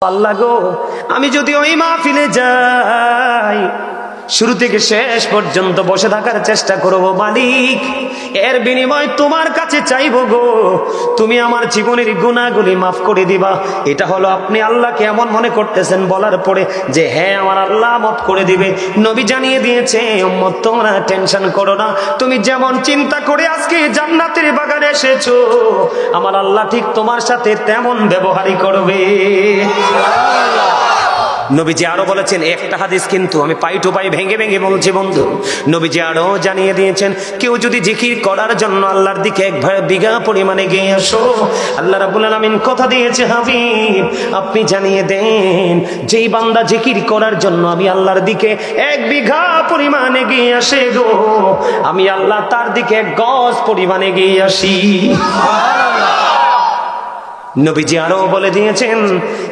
আল্লাহ গো, আমি যদি ওই মাহফিলে যাই শুরু থেকে শেষ পর্যন্ত বসে থাকার চেষ্টা করব মালিক, এর বিনিময় তোমার কাছে চাইবো গো তুমি আমার জীবনের গুনাহগুলি মাফ করে দিবা। এটা হলো আপনি আল্লাহকে এমন মনে করতেছেন বলার পরে যে হ্যাঁ আমার আল্লাহ মাফ করে দিবে। নবী জানিয়ে দিয়েছে উম্মত তোমরা টেনশন করো না, তুমি যেমন চিন্তা করে আজকে জান্নাতের বাগানে এসেছো আমার আল্লাহ ঠিক তোমার সাথে তেমন ব্যবহারই করবে। নবীজি আরো বলেছেন, একটা হাদিস কিন্তু আমি পাই টু পাই ভেঙে ভেঙে বলছি বন্ধু, নবীজি আরো জানিয়ে দিয়েছেন কেউ যদি জিকির করার জন্য আল্লাহর দিকে এক বিঘা পরিমাণে গিয়ে আসো, আল্লাহ রাব্বুল আলামিন কথা দিয়েছে হাবিব আপনি জানিয়ে দেন যেই বান্দা জিকির করার জন্য আমি আল্লাহর দিকে এক বিঘা পরিমাণে গিয়ে আসে গো আমি আল্লাহ তার দিকে এক গজ পরিমাণে গিয়ে আসি। নবীজি আরো বলে দিয়েছেন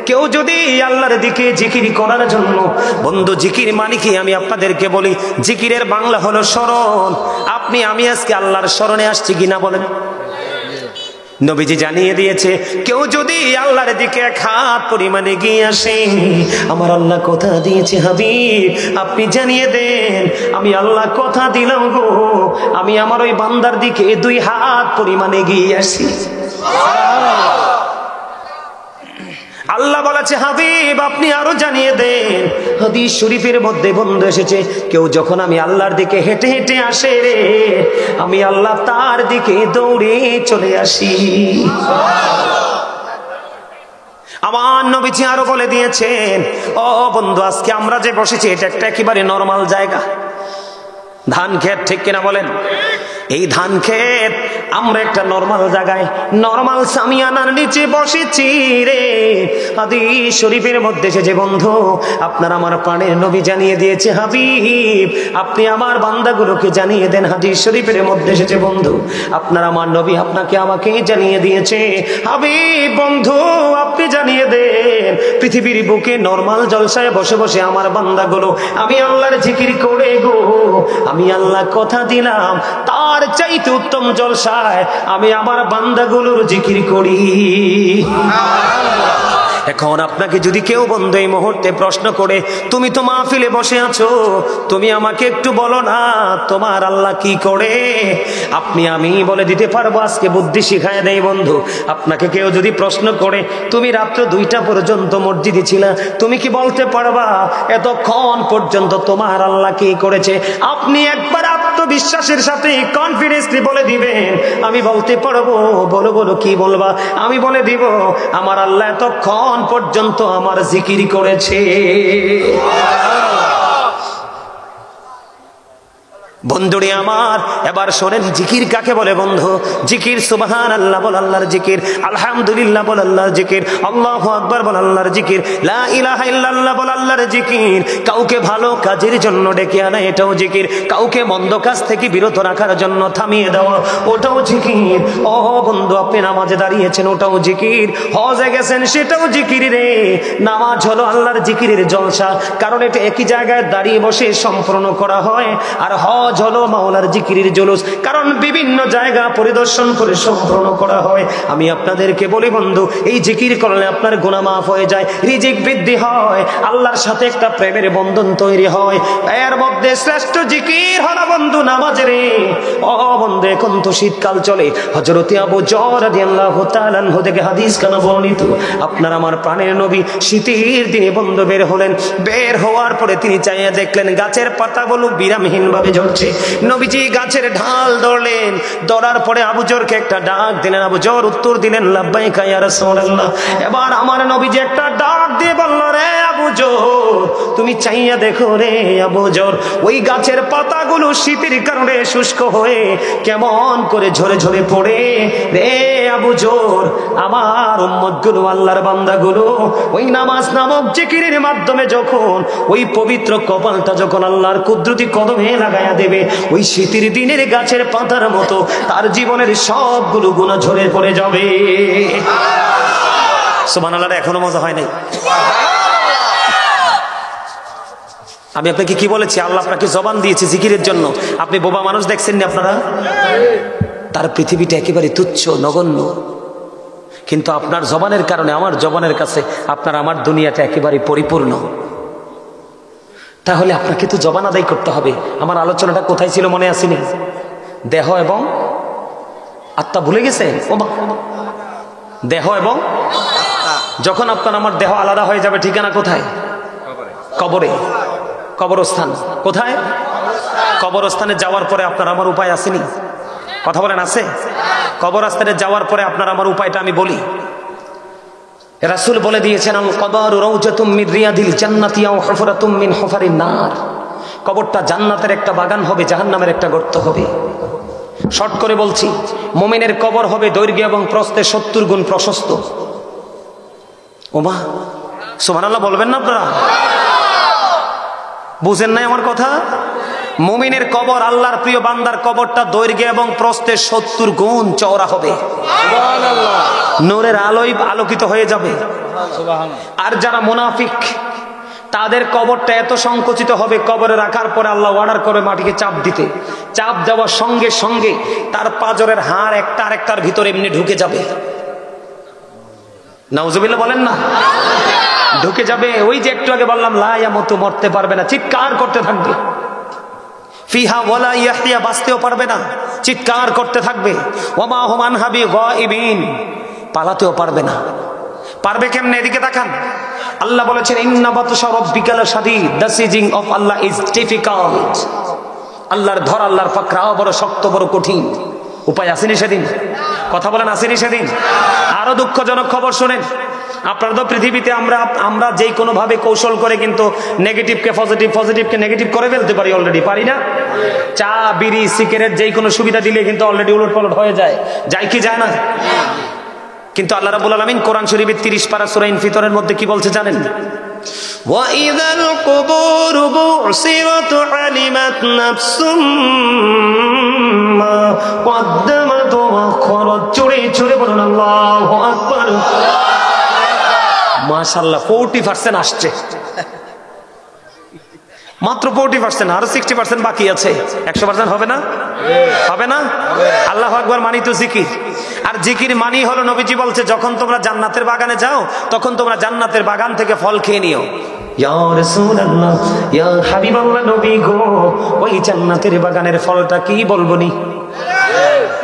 কেউ যদি আল্লাহর দিকে জিকির করার জন্য, বন্ধু জিকির মানে কি আমি আপনাদেরকে বলি, জিকিরের বাংলা হলো স্মরণ। আমি আজকে আল্লাহর স্মরণে আসছি কিনা বলেন? নবীজি জানিয়ে দিয়েছে কেউ যদি আল্লাহর দিকে এক হাত পরিমাণে গিয়ে আসে আমার আল্লাহ কথা দিয়েছে হাবিব আপনি জানিয়ে দেন আমি আল্লাহ কথা দিলাম গো আমি আমার ওই বান্দার দিকে 2 হাত পরিমাণে গিয়ে আসি। আল্লাহ বলেছে হাবিব আপনি আরো জানিয়ে দেন, হাদিস শরীফের মধ্যে বন্ধু এসেছে কেউ যখন আমি আল্লাহর দিকে হেঁটে হেঁটে আসে রে আমি আল্লাহ তার দিকে দৌড়ে চলে আসি। আমার নবীজি আরো বলে দিয়েছেন ও বন্ধু আজকে আমরা যে বসেছি এটা একটা একেবারে নরমাল জায়গা, ধান ক্ষেত, ঠিক কিনা বলেন? এই ধান ক্ষেত আমরা একটা নরমাল জায়গায় নরমাল সামিয়ানার নিচে বসেছি রে। হাদিস শরীফের মধ্যে এসেছে বন্ধু আপনার আমার প্রাণের নবী জানিয়ে দিয়েছে হাবিব আপনি আমার বান্দাগুলোকে জানিয়ে দেন। হাদিস শরীফের মধ্যে এসেছে বন্ধু আপনার আমার নবী আপনাকে আমাকে জানিয়ে দিয়েছে হাবিব বন্ধু আপনি জানিয়ে দেন পৃথিবীর বুকে নরমাল জলসায় বসে বসে আমার বান্দাগুলো আমি আল্লাহর জিকির করে গো আমি আল্লাহ কথা দিলাম তার চাইতে উত্তম জলসায় আমি আমার বান্দাগুলোর জিকির করি। এখন আপনাকে যদি কেউ বন্ধু এই মুহূর্তে প্রশ্ন করে তুমি তো মাহফিলে বসে আছো তুমি আমাকে একটু বলো না তোমার আল্লাহ কি করে, আমি বলে দিতে পারবো আজকে বুদ্ধি শিখায় দেই বন্ধু। আপনাকে কেউ যদি প্রশ্ন করে তুমি রাত্র 2টা পর্যন্ত মসজিদে ছিলা তুমি কি বলতে পারবা এতক্ষণ পর্যন্ত তোমার আল্লাহ কি করেছে? আপনি একবার আত্মবিশ্বাসের সাথে কনফিডেন্সলি বলে দিবেন আমি বলতে পারবো। বলো বলো কি বলবা? আমি বলে দিব আমার আল্লাহ এতক্ষণ পর্যন্ত আমার জিকির করেছে। বন্ধুরে আমার এবার শোনেন জিকির কাকে বলে বন্ধু? জিকির সুবহানাল্লাহ বল আল্লাহর জিকির, আলহামদুলিল্লাহ বল আল্লাহর জিকির, আল্লাহু আকবার বল আল্লাহর জিকির, লা ইলাহা ইল্লাল্লাহ বল আল্লাহর জিকির। কাউকে ভালো কাজের জন্য ডেকে আনা এটাও জিকির, কাউকে মন্দ কাজ থেকে বিরত রাখার জন্য থামিয়ে দেওয়া ওটাও জিকির। ও বন্ধু আপনি নামাজে দাঁড়িয়েছেন ওটাও জিকির, হজে গেছেন সেটাও জিকির রে। নামাজ হলো আল্লাহর জিকিরের জলসা, কারণ এটা একই জায়গায় দাঁড়িয়ে বসে সম্পূর্ণ করা হয়, আর হজ হলো মাওলার জিকিরের জুলুস, কারণ বিভিন্ন জায়গা পরিদর্শন করে সম্পূর্ণ করা হয়। আমি আপনাদেরকে বলি বন্ধু এই জিকির করলে আপনার গুনাহ মাফ হয়ে যায়, রিজিক বৃদ্ধি হয়, আল্লাহর সাথে একটা প্রেমের বন্ধন তৈরি হয়। এর মধ্যে শ্রেষ্ঠ জিকির হলো বন্ধু নামাজ রে। ও বন্ধু এখন তো শীতকাল চলে, হযরত আবু যর রাদিয়াল্লাহু তাআলা আনহু থেকে হাদিস কানা বর্ণিত আপনার আমার প্রাণের নবী শীতের দিনে বন্ধু বের হলেন, বের হওয়ার পরে তিনি চাইয়া দেখলেন গাছের পাতাগুলো বিরামহীন ভাবে ঝরছে। নবীজি গাছের ঢাল ধরলেন, ধরার পরে আবু যরকে একটা ডাক দিলেন, আবু যর উত্তর দিলেন লাব্বাইকা ইয়া রাসূলুল্লাহ। এবার আমার নবীজি একটা ডাক দিয়ে বলল রে আবু যর তুমি চাইয়া দেখো রে আবু যর ওই গাছের পাতাগুলো শীতের কারণে শুষ্ক হয়ে কেমন করে ঝরে ঝরে পড়ে রে আবু যর। আমার উম্মতগুলো আল্লাহর বান্দাগুলো ওই নামাজ নামক জিকিরের মাধ্যমে যখন ওই পবিত্র কপালটা যখন আল্লাহর কুদরতি কদমে লাগায়া দেবে ওই শীতের দিনের গাছের পাতার মতো তার জীবনের সবগুলো গুনাহ ঝরে পড়ে যাবে। সুবহানাল্লাহ, এখনো মজা হয় নাই? আমি আপনাকে কি বলেছি? আল্লাহ আপনাকে জবান দিয়েছে জিকিরের জন্য, আপনি বোবা মানুষ দেখছেন না আপনারা? তার পৃথিবীটা একেবারে তুচ্ছ নগণ্য, কিন্তু আপনার জবানের কারণে আমার জবানের কাছে আপনার আমার দুনিয়াটা একেবারে পরিপূর্ণ। তাহলে আপনাকে তো জবান আদায় করতে হবে। আমার আলোচনাটা কোথায় ছিল মনে আসেনি? দেহ এবং আত্মা ভুলে গেছেন? ও মা, দেহ এবং যখন আপনার আমার দেহ আলাদা হয়ে যাবে, ঠিকানা কোথায়? কবরে, কবরস্থান। কোথায়? কবরস্থানে যাওয়ার পরে আপনার আমার উপায় আসেনি? কথা বলেন, আছে? কবরস্থানে যাওয়ার পরে আপনার আমার উপায়টা আমি বলি। রাসূল বলে দিয়েছেন, আল কবর রাউজাতুম মিন রিয়াদিল জান্নাতি আও হুফরাতুম মিন হুফারিন নার। কবরটা জান্নাতের একটা বাগান হবে, জাহান্নামের একটা গর্ত হবে। শর্ট করে বলছি, মুমিনের কবর হবে দৈর্ঘ্য এবং প্রস্থে 70 গুণ প্রশস্ত। ওমা, সুবহানাল্লাহ বলবেন না আপনারা? বুঝেন নাই আমার কথা? মুমিনের কবর, আল্লাহর প্রিয় বান্দার কবরটা দৈর্ঘ্য এবং প্রস্থে 70 গুণ চওড়া হবে। সুবহানাল্লাহ। নূরের আলোয় আলোকিত হয়ে যাবে। সুবহানাল্লাহ। আর যারা মুনাফিক, তাদের কবরটা এত সংকুচিত হবে, কবরে রাখার পরে আল্লাহ অর্ডার করে মাটিকে চাপ দিতে। চাপ দেওয়ার সঙ্গে সঙ্গে তার পাঁজরের হাড় একটা আরেকটার ভিতরে এমনি ঢুকে যাবে। নাউজুবিল্লাহ বলেন না? ঢুকে যাবে। ওই যে একটু আগে বললাম, লা ইয়ামুতু, মরতে পারবে না, চিৎকার করতে থাকবে। ফিহা ওয়ালা ইয়াহইয়া, বাঁচতেও পারবে না, চিৎকার করতে থাকবে। ওমা হুম আনহা বিগাইবিন, পালাতেও পারবে না। পারবে কেমনে? এদিকে তাকান। আল্লাহ বলেছেন, ইন্না বাতশা রাব্বিকা লাশাদীদ, the seizing of Allah is difficult. আল্লাহর ধর, আল্লাহর পাকড়াও বড় শক্ত, বড় কঠিন। উপায় আসেনি সেদিন? কথা বলেন, আসেনি সেদিন? আরো দুঃখজনক খবর শুনেন। আপনারা তো পৃথিবীতে আমরা যে কোনো ভাবে কৌশল করে কিন্তু নেগেটিভকে পজিটিভ, পজিটিভকে নেগেটিভ করে ফেলতে পারি। অলরেডি পারি না? চা, বিড়ি, সিগারেট যে কোনো সুবিধা দিলে কিন্তু অলরেডি উলটপালট হয়ে যায়। যায় কি যায় না? কিন্তু আল্লাহ রাব্বুল আলামিন কোরআন শরীফের 30 পারা সূরা ইনফিতরের মধ্যে কি বলছে জানেন? ওয়াইদাল কুবুর বুসিরাত আলিমাত নাফসুম মা কদ্দামাত ওয়া আখরাত। জোরে জোরে বলুন আল্লাহু আকবার। মাশাআল্লাহ, 40% আসছে, মাত্র 40%। আরো 60% বাকি আছে। 100% হবে না? হবে না? আল্লাহু আকবার মানি তো জিকির। আর জিকির মানি হলো, নবীজি বলছে, যখন তোমরা জান্নাতের বাগানে যাও তখন তোমরা জান্নাতের বাগান থেকে ফল খেয়ে নিও। ইয়া রাসূলুল্লাহ, ইয়া হাবিবাল্লাহ, নবী গো, ওই জান্নাতের বাগানের ফলটা কি বলবো নি?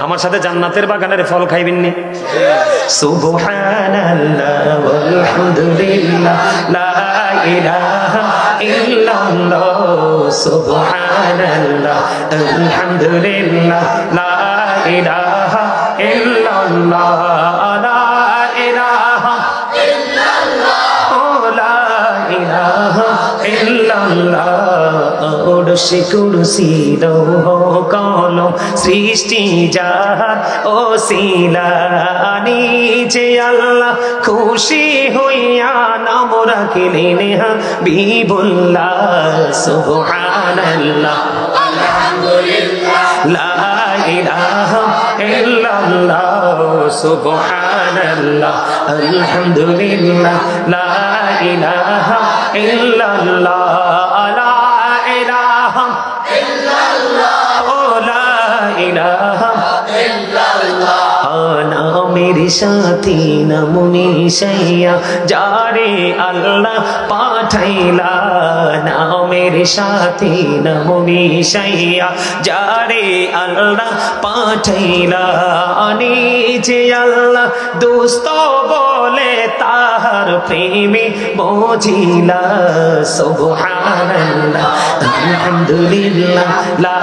আমার সাথে জান্নাতের বাগানের ফল খাইবেন নি? সুবহানাল্লাহ ওয়ালহামদুলিল্লাহ লা ইলাহা ইল্লাল্লাহ, সুবহানাল্লাহ আলহামদুলিল্লাহ লা ইলাহা ইল্লাল্লাহ, লা ইলাহা ইল্লাল্লাহ, লা ইলাহা ইল্লাল্লাহ। ওরশি কুরসি লৌহ কলম সৃষ্টি যাহার ওসিলানি, যে আল্লাহ খুশি হইয়া নাম রাখিলেন হাবিবুল্লাহ। সুবহানাল্লাহ আলহামদুলিল্লাহ লা ইলাহা ইল্লাল্লাহ, সুবহানাল্লাহ আলহামদুলিল্লাহ লা ইলাহা ইল্লাল্লাহ, লা ইলাহা ইল্লাল্লাহ, লা ইলাহা ইল্লাল্লাহ। নামের সাথী নাম মিশাইয়া যারে আল্লাহ পাঠাইলা, নামের সাথী নাম মিশাইয়া যারে আল্লাহ পাঠাইলা, নিজে আল্লাহ দোস্ত বলে তাহার প্রেমে বুঝিলা। সুবহানাল্লাহ আলহামদুলিল্লাহ লা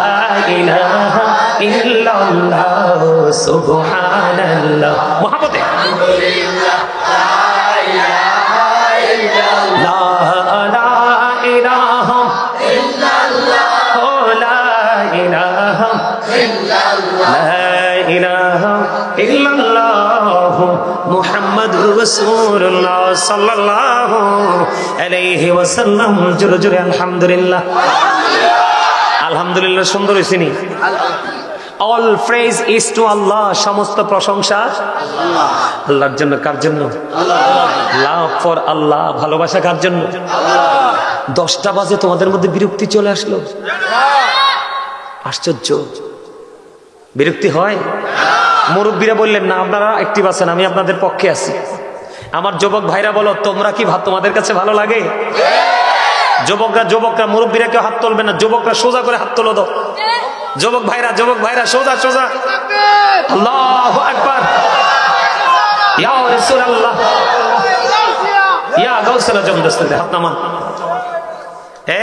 ইলাহা ইল্লাল্লাহ, সুবহানাল্লাহ। মুহাম্মদে আলহামদুলিল্লাহ লা ইলাহা ইল্লাল্লাহ, লা ইলাহা ইল্লাল্লাহ, লা ইলাহা ইল্লাল্লাহ, লা ইলাহা ইল্লাল্লাহ মুহাম্মাদুর রাসূলুল্লাহ সাল্লাল্লাহু আলাইহি ওয়াসাল্লাম। জোরে জোরে আলহামদুলিল্লাহ। আলহামদুলিল্লাহ সুন্দর হয়েছে নি? অল প্রেজ ইজ টু আল্লাহ, সমস্ত প্রশংসা আল্লাহর জন্য। কার জন্য? লাভ ফর আল্লাহ, ভালোবাসা কার জন্য? 10টা বাজে তোমাদের মধ্যে বিরক্তি চলে আসলো? আশ্চর্য, বিরক্তি হয়? মুরব্বীরা বললেন না আপনারা অ্যাক্টিভ আছেন, আমি আপনাদের পক্ষে আছি। আমার যুবক ভাইরা বলো তোমরা কি তোমাদের কাছে ভালো লাগে? যুবকরা মুরব্বীরা কেউ হাত তুলবে না, যুবকরা সোজা করে হাত তোলো। যুবক ভাইরা সোজা সোজা। আল্লাহু আকবার, ইয়া রাসূলুল্লাহ, ইয়া গাউসুল আজম দস্তগীর, হাত নামান।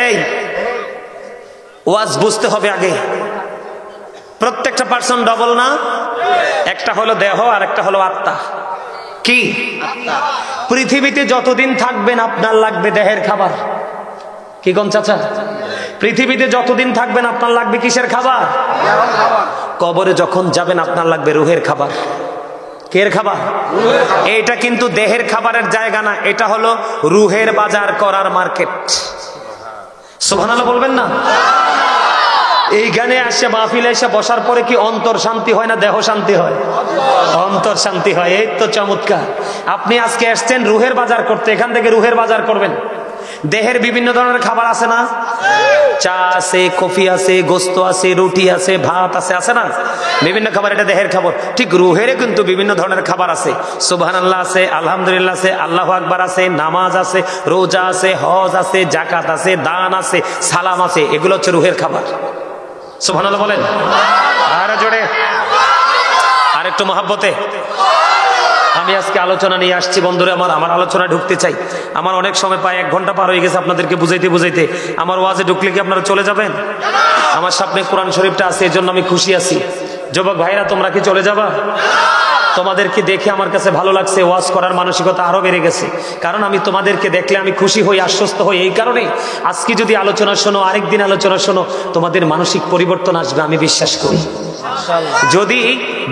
এই ওয়াজ বুঝতে হবে আগে। প্রত্যেকটা পার্সন ডবল না, একটা হলো দেহ আর একটা হলো আত্মা। কি? পৃথিবীতে যতদিন থাকবেন আপনার লাগবে দেহের খাবার। কি কোন চাচা? পৃথিবীতে যতদিন থাকবেন আপনার লাগবে কিসের খাবার? কবরে যখন যাবেন আপনার লাগবে রুহের খাবার। কের খাবার? এটা কিন্তু দেহের খাবারের জায়গা না, এটা হলো রুহের বাজার করার মার্কেট। সুবহানাল্লাহ বলবেন না? এইখানে আসে মাহফিলে এসে বসার পরে কি অন্তর শান্তি হয় না দেহ শান্তি হয়? অন্তর শান্তি হয়। এই তো চমৎকার। আপনি আজকে আসছেন রুহের বাজার করতে, এখান থেকে রুহের বাজার করবেন। দেহের বিভিন্ন ধরনের খাবার আছে না? চা আছে, কফি আছে, গোস্ত আছে, রুটি আছে, ভাত আছে, আছে না? বিভিন্ন খাবার, এটা দেহের খাবার। ঠিক রুহের কিন্তু বিভিন্ন ধরনের খাবার আছে। সুবহানাল্লাহ আছে, আলহামদুলিল্লাহ আছে, আল্লাহু আকবার আছে, নামাজ আছে, রোজা আছে, হজ আছে, যাকাত আছে, দান আছে, সালাম আছে, এগুলো হচ্ছে রুহের খাবার। সুবহানাল্লাহ বলেন আর জোরে, আর একটু মহব্বতে। আমি আজকে আলোচনা নিয়ে আসছি বন্ধুরা আমার আলোচনা ঢুকতে চাই। আমার অনেক সময় প্রায় 1 ঘন্টা পার হয়ে গেছে আপনাদেরকে বুঝাইতে। আমার ওয়াজে ঢুকলে কি আপনারা চলে যাবেন? আমার সামনে কোরআন শরীফটা আছে, এর জন্য আমি খুশি আছি। যুবক ভাইরা তোমরা কি চলে যাবা? তোমাদেরকে দেখে আমার কাছে ভালো লাগছে, ওয়াজ করার মানসিকতা আরো বেড়ে গেছে। কারণ আমি তোমাদেরকে দেখলে আমি খুশি হই, আশ্বস্ত হই। এই কারণে আজকে যদি আলোচনা শোনো, আরেকদিন আলোচনা শোনো, তোমাদের মানসিক পরিবর্তন আসবে আমি বিশ্বাস করি।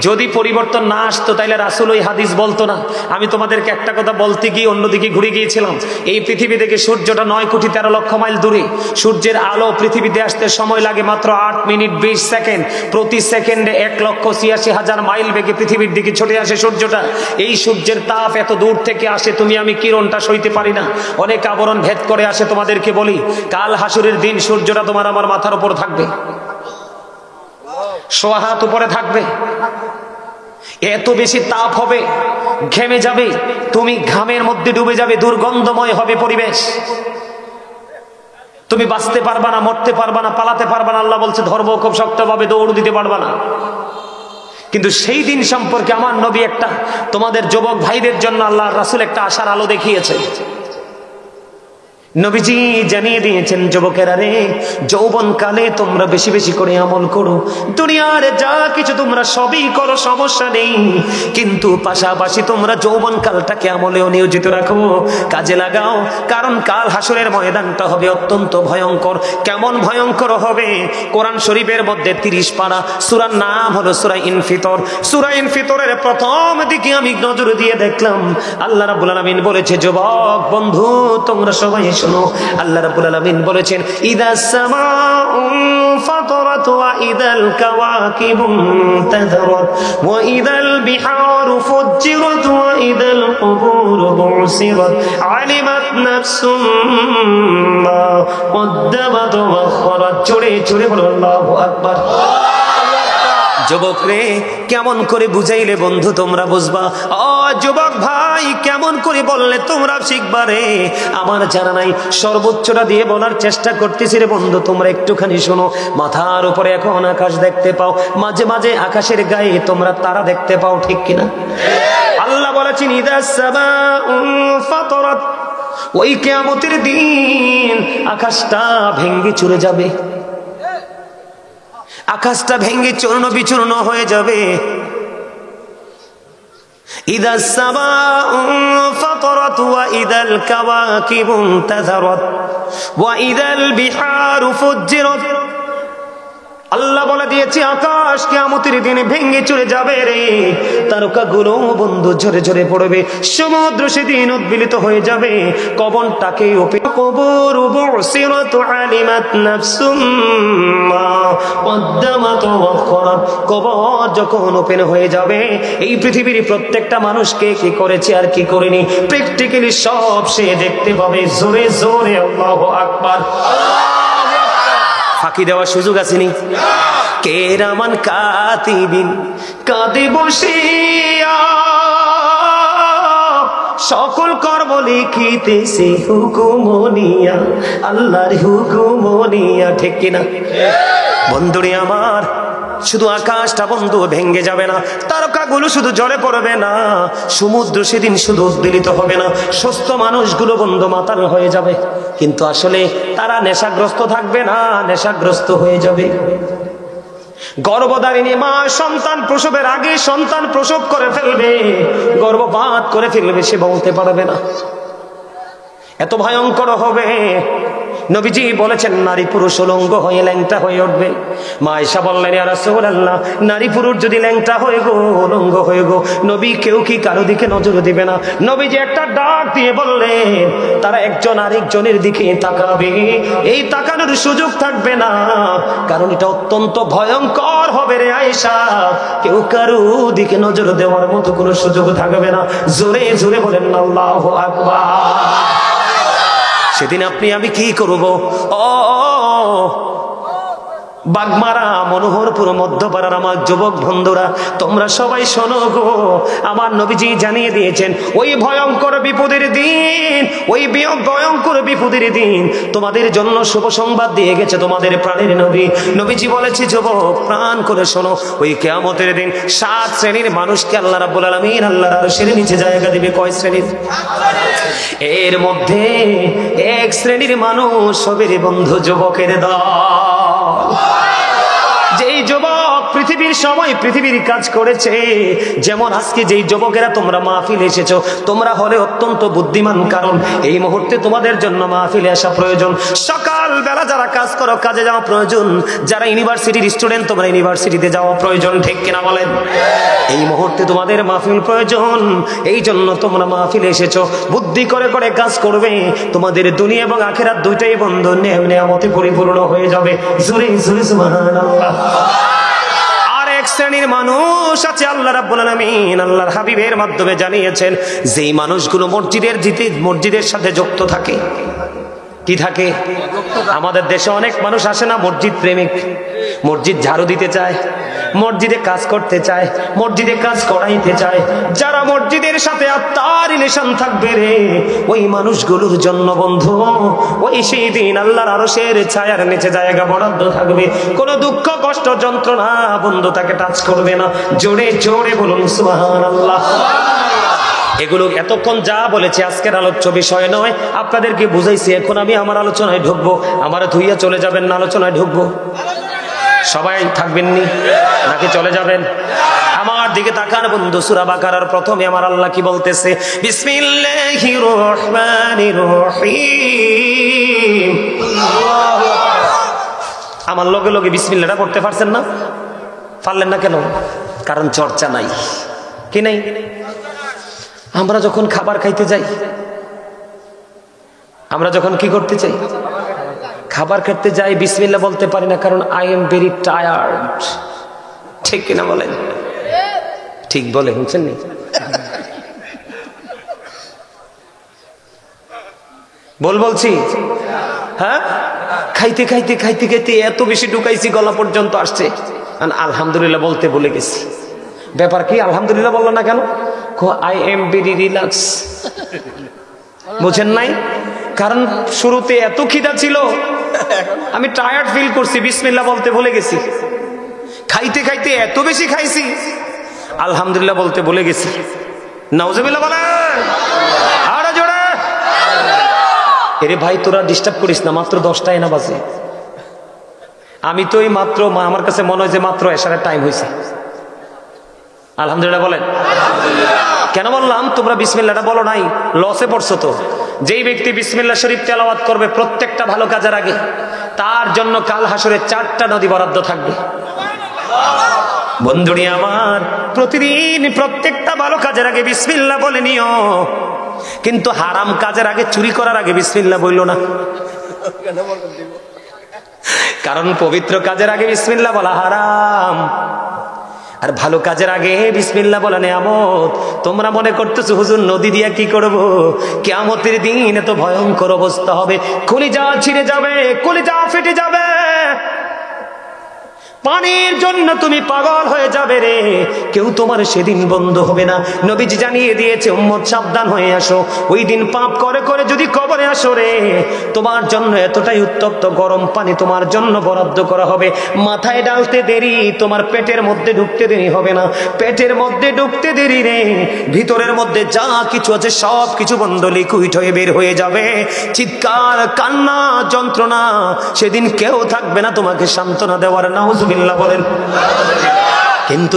যদি পরিবর্তন না আসতো তাইলে রাসূল ওই হাদিস বলতো না। আমি তোমাদেরকে একটা কথা বলতে গিয়ে অন্যদিকে ঘুরে গিয়েছিলাম। এই পৃথিবী থেকে সূর্যটা 9,13,00,000 মাইল দূরে। সূর্যের আলো পৃথিবীতে আসতে সময় লাগে মাত্র 8 মিনিট 20 সেকেন্ড। প্রতি সেকেন্ডে 1,86,000 মাইল বেগে পৃথিবীর দিকে ছুটে আসে সূর্যটা। এই সূর্যের তাপ এত দূর থেকে আসে, তুমি আমি কিরণটা সইতে পারি না। অনেক আবরণ ভেদ করে আসে। তোমাদেরকে বলি, কাল হাসুরের দিন সূর্যটা তোমার আমার মাথার উপর থাকবে, 100 হাত উপরে থাকবে। এত বেশি তাপ হবে, ঘেমে যাবে, তুমি ঘামের মধ্যে ডুবে যাবে, দুর্গন্ধময় হবে পরিবেশ। তুমি বাঁচতে পারবা না, মরতে পারবা না, পালাতে পারবা না। আল্লাহ বলছে ধর্ম খুব শক্তভাবে, দৌড় দিতে পারবা না। কিন্তু সেই দিন সম্পর্কে আমার নবী একটা, তোমাদের যুবক ভাইদের জন্য আল্লাহর রাসূল একটা আশার আলো দেখিয়েছে। নবীজি জানিয়ে দিয়েছেন, যুবকেরা রে, যৌবন কালে তোমরা বেশি বেশি করে আমল করো। দুনিয়ার যা কিছু তোমরা সবই করো, সমস্যা নেই, কিন্তু পাশাপাশি তোমরা যৌবন কালটাকে আমলেও নিয়োজিত রাখো, কাজে লাগাও। কারণ কাল হাসরের ময়দানটা হবে অত্যন্ত ভয়ঙ্কর। কেমন ভয়ঙ্কর হবে? কোরআন শরীফের মধ্যে 30 পারা, সূরার নাম হলো সূরা ইনফিতর। সূরা ইনফিতরের প্রথম দিকে আমি নজর দিয়ে দেখলাম, আল্লাহ রাব্বুল আলামিন বলেছে, যুবক বন্ধু তোমরা সবাই শোনো। আল্লাহ রাব্বুল আলামিন বলেছেন, ইদাস সামাউ ফাতারাত ওয়া ইদাল কাওয়াকিবু তাযরাত ওয়া ইদাল বিহারু ফুজ্জিরাত ওয়া ইদাল কুবুরু বুসিরাত আলিমাত নাফসুম মা কদ্দামাত ওয়া আখখারাত। জোরে জোরে বলো আল্লাহু আকবার। যুবক রে, কেমন করে বুঝাইলে বন্ধু তোমরা বুঝবা? ও যুবক ভাই, কেমন করে বললে তোমরা শিখবা রে? আমার জানা নাই, সর্বোচ্চটা দিয়ে বলার চেষ্টা করতেছি রে বন্ধু। তোমরা একটুখানি শোনো। মাথার উপরে এখন আকাশ দেখতে পাও, মাঝে মাঝে আকাশের গায়ে তোমরা তারা দেখতে পাও, ঠিক কিনা? আল্লাহ বলেছেন, ইদাস সামাউ ফাতারাত, ওই কিয়ামতের দিন আকাশটা ভেঙে চুরে যাবে, আকাশটা ভেঙে চূর্ণ বিচূর্ণ হয়ে যাবে। ইদাস সামাউ ফাতারাত ওয়া ইদাল কাওয়াকিবু তাযরাত ওয়া ইদাল বিহারু ফুজ্জিরাত। আল্লাহ বলে দিয়েছে, আকাশ কিয়ামতের দিনে ভেঙে চলে যাবে রে, তারকাগুলো বন্ধু ঝরে ঝরে পড়বে, সমুদ্র সেদিন উদ্বেলিত হয়ে যাবে, কবরটাকে কবর বুসিরাত আলিমাত নাফসুম মা কদ্দামাত ওয়া আখখারাত। কবর যখন ওপেন হয়ে যাবে, এই পৃথিবীর প্রত্যেকটা মানুষকে কি করেছে আর কি করেনি প্র্যাকটিক্যালি সব সে দেখতে পাবে। জোরে জোরে আল্লাহু আকবার। ফাঁকি দেওয়ার সুযোগ আসেনি? কেরামান কাতিবিন কাঁদে বসিয়া সকল কর্ম লিখিতেছে হুকুমনিয়া, আল্লাহর হুকুমনিয়া। ঠিক কিনা বন্ধুরে আমার? শুধু আকাশটা বন্ধু ভেঙ্গে যাবে না, তারকাগুলো শুধু জলে পড়বে না, সমুদ্র সেদিন শুধু উদ্বেলিত হবে না, সুস্থ মানুষগুলো বন্ধু মাতাল হয়ে যাবে, কিন্তু আসলে তারা নেশাগ্রস্ত থাকবে না, নেশাগ্রস্ত হয়ে যাবে। গর্ভধারিণী মা সন্তান প্রসবের আগে সন্তান প্রসব করে ফেলবে, গর্ভপাত করে ফেলবে, সে বলতে পারবে না, এত ভয়ঙ্কর হবে। নবীজি বলেছেন নারী পুরুষ উলঙ্গ হয়ে ল্যাংটা হয়ে উঠবে। মা আয়েশা বললেন, ইয়া রাসূলুল্লাহ, নারী পুরুষ যদি ল্যাংটা হয়ে গো, উলঙ্গ হয়ে গো, নবী কেউ কি কারো দিকে নজর দিবে না? নবীজি একটা ডাক দিয়ে বললেন, তারা একজন আরেকজনের দিকে তাকাবে, এই তাকানোর সুযোগ থাকবে না, কারণ এটা অত্যন্ত ভয়ঙ্কর হবে রে আয়েশা, কেউ কারো দিকে নজর দেওয়ার মতো কোনো সুযোগ থাকবে না। জোরে জোরে বলেন আল্লাহু আকবার। সেদিন আপনি আমি কি করব? ও বাগমারা, মনোহরপুর, মধ্যপাড়ার আমার যুবক বন্ধুরা, তোমরা সবাই শোনো গো, আমার নবীজি জানিয়ে দিয়েছেন ওই ভয়ঙ্কর বিপদের দিন, ওই ভয়ঙ্কর বিপদের দিন তোমাদের জন্য শুভ সংবাদ দিয়ে গেছে তোমাদের প্রাণের নবী। নবীজি বলেছে, যুবক প্রাণ করে শোনো, ওই কিয়ামতের দিন 7 শ্রেণীর মানুষকে আল্লাহ রাব্বুল আলামিন আল্লাহর আরশের নিচে জায়গা দিবে। কয় শ্রেণীর? এর মধ্যে 1 শ্রেণীর মানুষ হবে রে বন্ধু, যুবকের দল। যেই যুবক পৃথিবীর সময় পৃথিবীর কাজ করেছে, যেমন আজকে যেই যুবকেরা তোমরা মাহফিলে এসেছো, তোমরা হলে অত্যন্ত বুদ্ধিমান, কারণ এই মুহূর্তে তোমাদের জন্য মাহফিলে আসা প্রয়োজন। সকাল বেলা যারা কাজ করো, কাজে যাওয়া প্রয়োজন। যারা ইউনিভার্সিটির স্টুডেন্ট, তোমরা ইউনিভার্সিটিতে যাওয়া প্রয়োজন। ঠিক কিনা বলেন? এই মুহূর্তে তোমাদের মাহফিল প্রয়োজন, এই জন্য তোমরা মাহফিলে এসেছো। বুদ্ধি করে করে কাজ করবে, তোমাদের দুনিয়া এবং আখিরাত দুইটাই বন্ধু নেয়ামতে পরিপূর্ণ হয়ে যাবে। জোরে জোরে সুবহানাল্লাহ। আর 1 শ্রেণীর মানুষ আছে আল্লাহ রাব্বুল আলামিন আল্লাহর হাবিবের মাধ্যমে জানিয়েছেন, যেই মানুষগুলো মসজিদের সাথে যুক্ত থাকে। কি থাকে? আমাদের দেশে অনেক মানুষ আসে না মসজিদ প্রেমিক, মসজিদ ঝাড়ু দিতে চায়, মসজিদে কাজ করতে চায়, মসজিদে কাজ করাইতে চায়। যারা মসজিদের সাথে আত্মার রিলেশন থাকবে রে, ওই মানুষগুলোর জন্য বন্ধু ওই সেই দিন আল্লাহর আরশের ছায়ার নিচে জায়গা বরাদ্দ থাকবে। কোনো দুঃখ কষ্ট যন্ত্রণা বন্ধু তাকে টাচ করবে না। জোরে জোরে বলুন সুবহানাল্লাহ। এগুলো এতক্ষণ যা বলেছি আজকের আলোচ্য বিষয় নয়, আপনাদেরকে বুঝাইছি। এখন আমি আমার আলোচনায় ঢুকবো। আমার ধুইয়া চলে যাবেন না? আলোচনায় ঢুকবো। সবাই থাকবেন নি নাকি চলে যাবেন? আমার দিকে তাকান বন্ধু। সূরা বাকারার প্রথমে আমার আল্লাহ কি বলতেছে? বিসমিল্লাহির রহমানির রহিম। আমার লগে লগে বিসমিল্লাহটা পড়তে পারছেন না? পারলেন না কেন? কারণ চর্চা নাই। কি নাই? আমরা যখন খাবার খাইতে যাই, আমরা যখন কি করতে চাই, খাবার খেতে যাই, বিসমিল্লাহ বলতে পারি না, কারণ আই এম ভেরি টায়ার্ড। ঠিক কিনা বলেন? ঠিক বলে, বুঝছেন নি? বলছি হ্যাঁ, খাইতে খাইতে খাইতে খাইতে এত বেশি ঢুকাইছি গলা পর্যন্ত আসছে, আলহামদুলিল্লাহ বলতে ভুলে গেছি। ব্যাপার কি? আলহামদুলিল্লাহ বললো না কেন? I am very relax. বুঝেন নাই? কারণ শুরুতে এত খিদা ছিল, আমি টায়ার্ড ফিল করছি, বিসমিল্লাহ বলতে ভুলে গেছি। খাইতে খাইতে এত বেশি খাইছি, আলহামদুলিল্লাহ বলতে ভুলে গেছি। নাউজুবিল্লাহ বলে আরে জোরে। এরে ভাই তোরা ডিস্টার্ব করিস না, মাত্র 10টাই না বাজে। আমি তো এই মাত্র, আমার কাছে মনে হয় যে মাত্র এশারের টাইম হয়েছে। আলহামদুলিল্লাহ বলেন। কেন বললাম তোমরা বিসমিল্লাহটা বলো নাই? লসে পড়ছো তো। যেই ব্যক্তি বিসমিল্লাহ শরীফ তেলাওয়াত করবে প্রত্যেকটা ভালো কাজের আগে, তার জন্য কাল হাসরে 4টা নদী বরাদ্দ থাকবে। বন্ধুরি আমার, প্রতিদিন প্রত্যেকটা ভালো কাজের আগে বিসমিল্লাহ বলে নিও, কিন্তু হারাম কাজের আগে, চুরি করার আগে বিসমিল্লাহ বললো না। কারণ পবিত্র কাজের আগে বিসমিল্লাহ বলা হারাম, আর ভালো কাজের আগে বিসমিল্লাহ বলা নেয়ামত। তোমরা মনে করতেছো হুজুর নদী দিয়া কি করব? কিয়ামতের দিন এত ভয়ঙ্কর অবস্থা হবে, কলিজা ছিঁড়ে যাবে, কলিজা ফেটে যাবে। পানির জন্য তুমি পাগল হয়ে যাবে রে, কেউ তোমার সেদিন বন্ধু হবে না। নবীজি জানিয়ে দিয়েছে, উম্মত সাবধান হয়ে আসো, ওই দিন পাপ করে করে যদি কবরে আসো রে, তোমার জন্য এতটাই উত্তপ্ত গরম পানি তোমার জন্য বরাদ্দ করা হবে, মাথায় ডালতে দেরি, তোমার পেটের মধ্যে ঢুকতে দেরি হবে না। পেটের মধ্যে ঢুকতে দেরি রে, ভিতরের মধ্যে যা কিছু আছে সব কিছু বন্ধ লিকুইড হয়ে বের হয়ে যাবে। চিৎকার, কান্না, যন্ত্রণা, সেদিন কেউ থাকবে না তোমাকে সান্ত্বনা দেওয়ার। নাউজুবিল্লাহ বলেন। কিন্তু